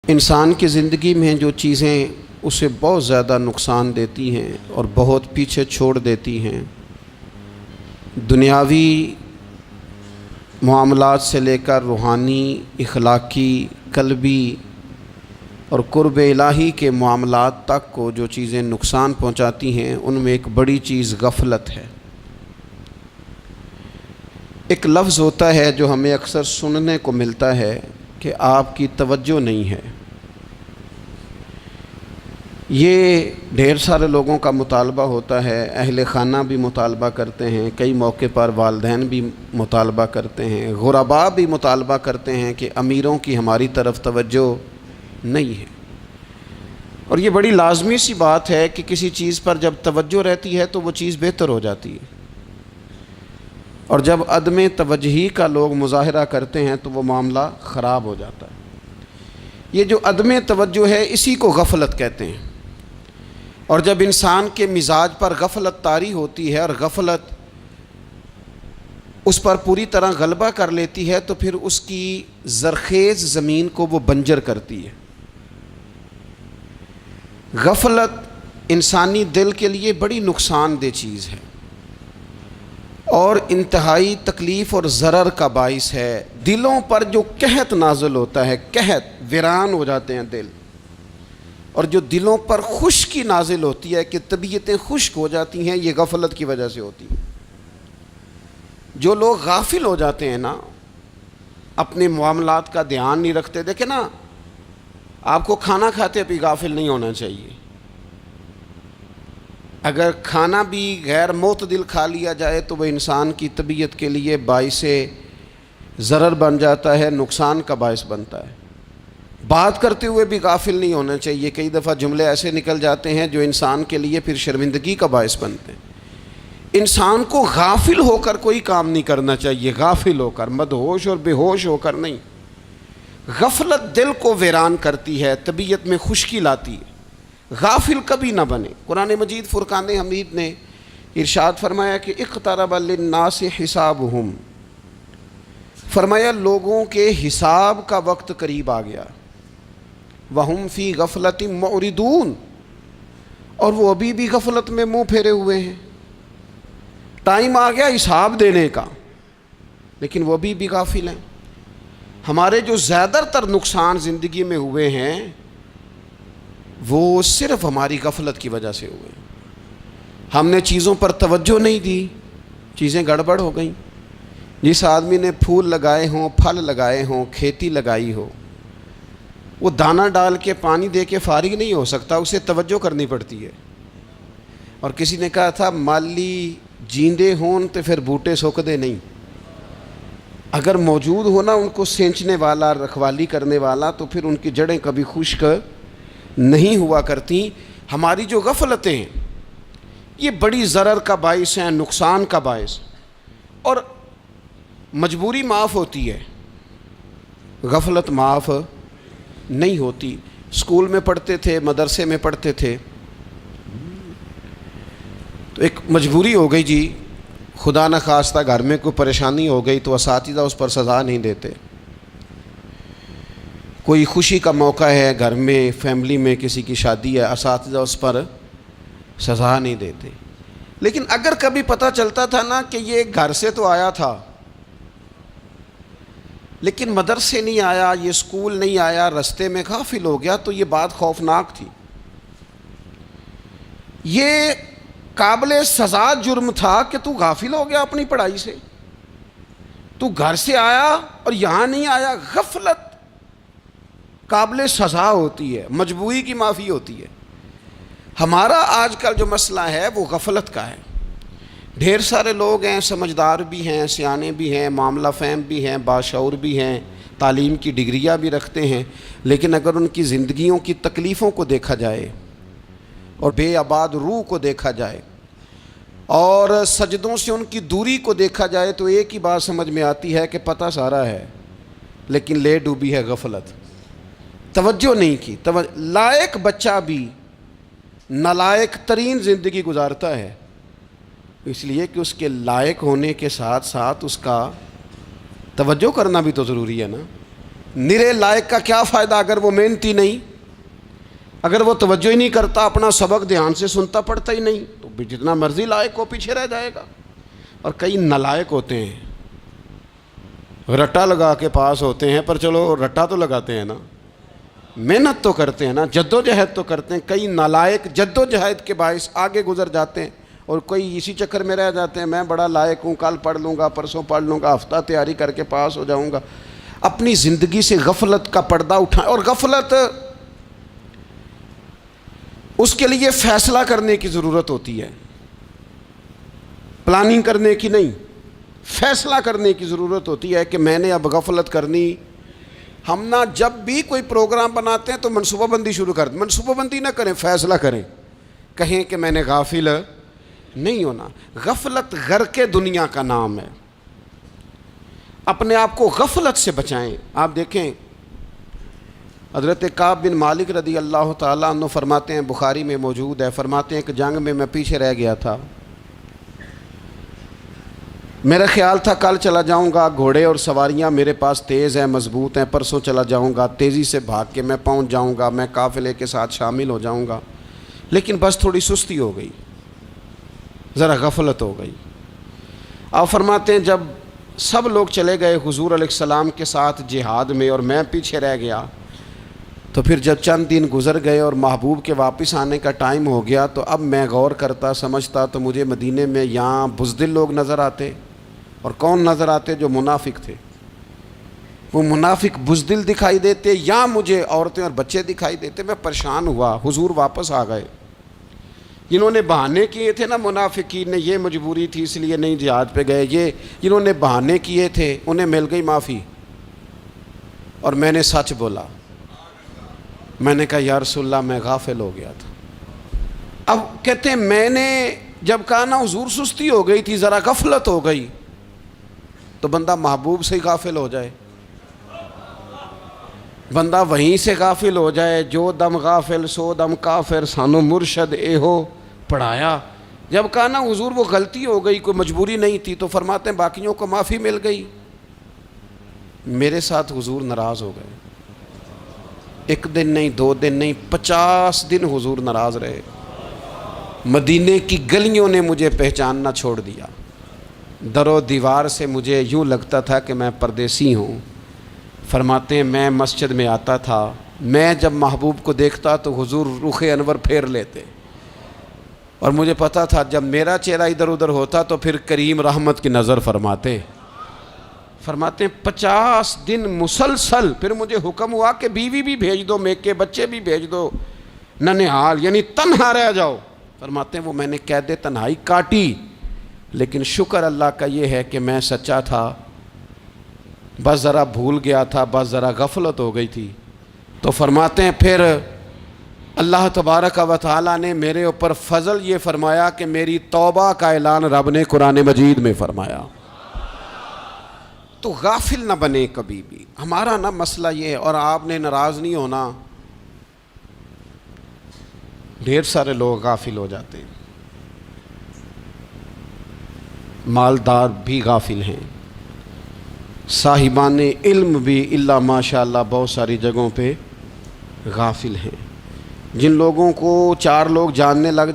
انسان کی زندگی میں جو چیزیں اسے بہت زیادہ نقصان دیتی ہیں اور بہت پیچھے چھوڑ دیتی ہیں، دنیاوی معاملات سے لے کر روحانی، اخلاقی، قلبی اور قرب الہی کے معاملات تک کو جو چیزیں نقصان پہنچاتی ہیں، ان میں ایک بڑی چیز غفلت ہے۔ ایک لفظ ہوتا ہے جو ہمیں اکثر سننے کو ملتا ہے کہ آپ کی توجہ نہیں ہے۔ یہ ڈھیر سارے لوگوں کا مطالبہ ہوتا ہے، اہل خانہ بھی مطالبہ کرتے ہیں، کئی موقع پر والدین بھی مطالبہ کرتے ہیں، غرباء بھی مطالبہ کرتے ہیں کہ امیروں کی ہماری طرف توجہ نہیں ہے۔ اور یہ بڑی لازمی سی بات ہے کہ کسی چیز پر جب توجہ رہتی ہے تو وہ چیز بہتر ہو جاتی ہے، اور جب عدم توجہی کا لوگ مظاہرہ کرتے ہیں تو وہ معاملہ خراب ہو جاتا ہے۔ یہ جو عدم توجہ ہے اسی کو غفلت کہتے ہیں، اور جب انسان کے مزاج پر غفلت طاری ہوتی ہے اور غفلت اس پر پوری طرح غلبہ کر لیتی ہے تو پھر اس کی زرخیز زمین کو وہ بنجر کرتی ہے۔ غفلت انسانی دل کے لیے بڑی نقصان دہ چیز ہے اور انتہائی تکلیف اور ضرر کا باعث ہے۔ دلوں پر جو قحط نازل ہوتا ہے، قحط، ویران ہو جاتے ہیں دل، اور جو دلوں پر خشکی نازل ہوتی ہے کہ طبیعتیں خشک ہو جاتی ہیں، یہ غفلت کی وجہ سے ہوتی ہے۔ جو لوگ غافل ہو جاتے ہیں نا، اپنے معاملات کا دھیان نہیں رکھتے، دیکھیں نا، آپ کو کھانا کھاتے بھی غافل نہیں ہونا چاہیے۔ اگر کھانا بھی غیر معتدل کھا لیا جائے تو وہ انسان کی طبیعت کے لیے باعث ضرر بن جاتا ہے، نقصان کا باعث بنتا ہے۔ بات کرتے ہوئے بھی غافل نہیں ہونا چاہیے، کئی دفعہ جملے ایسے نکل جاتے ہیں جو انسان کے لیے پھر شرمندگی کا باعث بنتے ہیں۔ انسان کو غافل ہو کر کوئی کام نہیں کرنا چاہیے، غافل ہو کر، مدہوش اور بے ہوش ہو کر نہیں۔ غفلت دل کو ویران کرتی ہے، طبیعت میں خشکی لاتی ہے۔ غافل کبھی نہ بنے۔ قرآن مجید فرقان حمید نے ارشاد فرمایا کہ اقترب للناس حسابہم، فرمایا لوگوں کے حساب کا وقت قریب آ گیا، وہم فی غفلۃ معرضون، اور وہ ابھی بھی غفلت میں منہ پھیرے ہوئے ہیں۔ ٹائم آ گیا حساب دینے کا، لیکن وہ ابھی بھی غافل ہیں۔ ہمارے جو زیادہ تر نقصان زندگی میں ہوئے ہیں وہ صرف ہماری غفلت کی وجہ سے ہوئے۔ ہم نے چیزوں پر توجہ نہیں دی، چیزیں گڑبڑ ہو گئیں۔ جس آدمی نے پھول لگائے ہوں، پھل لگائے ہوں، کھیتی لگائی ہو، وہ دانہ ڈال کے پانی دے کے فارغ نہیں ہو سکتا، اسے توجہ کرنی پڑتی ہے۔ اور کسی نے کہا تھا مالی جیندے ہون تو پھر بوٹے سکدے نہیں، اگر موجود ہونا ان کو سینچنے والا، رکھوالی کرنے والا، تو پھر ان کی جڑیں کبھی خشک نہیں ہوا کرتی۔ ہماری جو غفلتیں ہیں یہ بڑی ضرر کا باعث ہیں، نقصان کا باعث، اور مجبوری معاف ہوتی ہے، غفلت معاف نہیں ہوتی۔ اسکول میں پڑھتے تھے، مدرسے میں پڑھتے تھے، تو ایک مجبوری ہو گئی جی، خدا نخواستہ گھر میں کوئی پریشانی ہو گئی تو اساتذہ اس پر سزا نہیں دیتے۔ کوئی خوشی کا موقع ہے گھر میں، فیملی میں کسی کی شادی ہے، اساتذہ اس پر سزا نہیں دیتے۔ لیکن اگر کبھی پتہ چلتا تھا نا کہ یہ گھر سے تو آیا تھا لیکن مدرسے نہیں آیا، یہ اسکول نہیں آیا، رستے میں غافل ہو گیا، تو یہ بات خوفناک تھی۔ یہ قابل سزا جرم تھا کہ تو غافل ہو گیا اپنی پڑھائی سے، تو گھر سے آیا اور یہاں نہیں آیا۔ غفلت قابل سزا ہوتی ہے، مجبوری کی معافی ہوتی ہے۔ ہمارا آج کل جو مسئلہ ہے وہ غفلت کا ہے۔ ڈھیر سارے لوگ ہیں، سمجھدار بھی ہیں، سیانے بھی ہیں، معاملہ فہم بھی ہیں، باشعور بھی ہیں، تعلیم کی ڈگریاں بھی رکھتے ہیں، لیکن اگر ان کی زندگیوں کی تکلیفوں کو دیکھا جائے اور بے آباد روح کو دیکھا جائے اور سجدوں سے ان کی دوری کو دیکھا جائے تو ایک ہی بات سمجھ میں آتی ہے کہ پتہ سارا ہے لیکن لے ڈوبی ہے غفلت، توجہ نہیں کی۔ لائق بچہ بھی نالائق ترین زندگی گزارتا ہے، اس لیے کہ اس کے لائق ہونے کے ساتھ ساتھ اس کا توجہ کرنا بھی تو ضروری ہے نا۔ نرے لائق کا کیا فائدہ اگر وہ محنتی نہیں، اگر وہ توجہ ہی نہیں کرتا، اپنا سبق دھیان سے سنتا پڑھتا ہی نہیں، تو بھی جتنا مرضی لائق ہو پیچھے رہ جائے گا۔ اور کئی نالائق ہوتے ہیں، رٹا لگا کے پاس ہوتے ہیں، پر چلو رٹا تو لگاتے ہیں نا، محنت تو کرتے ہیں نا، جد و جہد تو کرتے ہیں۔ کئی نالائق جد و جہد کے باعث آگے گزر جاتے ہیں، اور کوئی اسی چکر میں رہ جاتے ہیں، میں بڑا لائق ہوں، کل پڑھ لوں گا، پرسوں پڑھ لوں گا، ہفتہ تیاری کر کے پاس ہو جاؤں گا۔ اپنی زندگی سے غفلت کا پردہ اٹھائیں، اور غفلت اس کے لیے فیصلہ کرنے کی ضرورت ہوتی ہے، پلاننگ کرنے کی نہیں، فیصلہ کرنے کی ضرورت ہوتی ہے کہ میں نے اب غفلت کرنی۔ ہم نہ جب بھی کوئی پروگرام بناتے ہیں تو منصوبہ بندی شروع کر دیں، منصوبہ بندی نہ کریں، فیصلہ کریں، کہیں کہ میں نے غافل نہیں ہونا۔ غفلت غرق دنیا کا نام ہے، اپنے آپ کو غفلت سے بچائیں۔ آپ دیکھیں حضرت کعب بن مالک رضی اللہ تعالیٰ عنہ فرماتے ہیں، بخاری میں موجود ہے، فرماتے ہیں کہ جنگ میں پیچھے رہ گیا تھا، میرا خیال تھا کل چلا جاؤں گا، گھوڑے اور سواریاں میرے پاس تیز ہیں، مضبوط ہیں، پرسوں چلا جاؤں گا، تیزی سے بھاگ کے میں پہنچ جاؤں گا، میں قافلے کے ساتھ شامل ہو جاؤں گا، لیکن بس تھوڑی سستی ہو گئی، ذرا غفلت ہو گئی۔ آپ فرماتے ہیں جب سب لوگ چلے گئے حضور علیہ السلام کے ساتھ جہاد میں اور میں پیچھے رہ گیا، تو پھر جب چند دن گزر گئے اور محبوب کے واپس آنے کا ٹائم ہو گیا، تو اب میں غور کرتا سمجھتا تو مجھے مدینے میں یہاں بزدل لوگ نظر آتے، اور کون نظر آتے؟ جو منافق تھے، وہ منافق بزدل دکھائی دیتے، یا مجھے عورتیں اور بچے دکھائی دیتے۔ میں پریشان ہوا، حضور واپس آ گئے۔ جنہوں نے بہانے کیے تھے نا منافقین نے، یہ مجبوری تھی اس لیے نہیں جہاد پہ گئے، یہ جنہوں نے بہانے کیے تھے انہیں مل گئی معافی، اور میں نے سچ بولا، میں نے کہا یا رسول اللہ میں غافل ہو گیا تھا۔ اب کہتے ہیں میں نے جب کہا نا حضور سستی ہو گئی تھی، ذرا غفلت ہو گئی، تو بندہ محبوب سے ہی غافل ہو جائے، بندہ وہیں سے غافل ہو جائے۔ جو دم غافل سو دم کافر، سانو مرشد اے ہو پڑھایا۔ جب کہا نا حضور وہ غلطی ہو گئی، کوئی مجبوری نہیں تھی، تو فرماتے ہیں باقیوں کو معافی مل گئی، میرے ساتھ حضور ناراض ہو گئے۔ ایک دن نہیں، 2 دن نہیں، 50 دن حضور ناراض رہے۔ مدینے کی گلیوں نے مجھے پہچاننا چھوڑ دیا، در و دیوار سے مجھے یوں لگتا تھا کہ میں پردیسی ہوں۔ فرماتے ہیں میں مسجد میں آتا تھا، میں جب محبوب کو دیکھتا تو حضور رخ انور پھیر لیتے، اور مجھے پتا تھا جب میرا چہرہ ادھر ادھر ہوتا تو پھر کریم رحمت کی نظر فرماتے۔ فرماتے ہیں 50 دن مسلسل، پھر مجھے حکم ہوا کہ بیوی بھی بھیج دو، میکے بچے بھی بھیج دو، ننھال یعنی تنہا رہ جاؤ۔ فرماتے ہیں وہ میں نے قید تنہائی کاٹی، لیکن شکر اللہ کا یہ ہے کہ میں سچا تھا، بس ذرا بھول گیا تھا، بس ذرا غفلت ہو گئی تھی۔ تو فرماتے ہیں پھر اللہ تبارک و تعالیٰ نے میرے اوپر فضل یہ فرمایا کہ میری توبہ کا اعلان رب نے قرآن مجید میں فرمایا۔ تو غافل نہ بنے کبھی بھی، ہمارا نا مسئلہ یہ ہے، اور آپ نے ناراض نہیں ہونا، ڈھیر سارے لوگ غافل ہو جاتے ہیں، مالدار بھی غافل ہیں، صاحبان علم بھی الا ماشاء اللہ بہت ساری جگہوں پہ غافل ہیں۔ جن لوگوں کو 4 لوگ جاننے لگ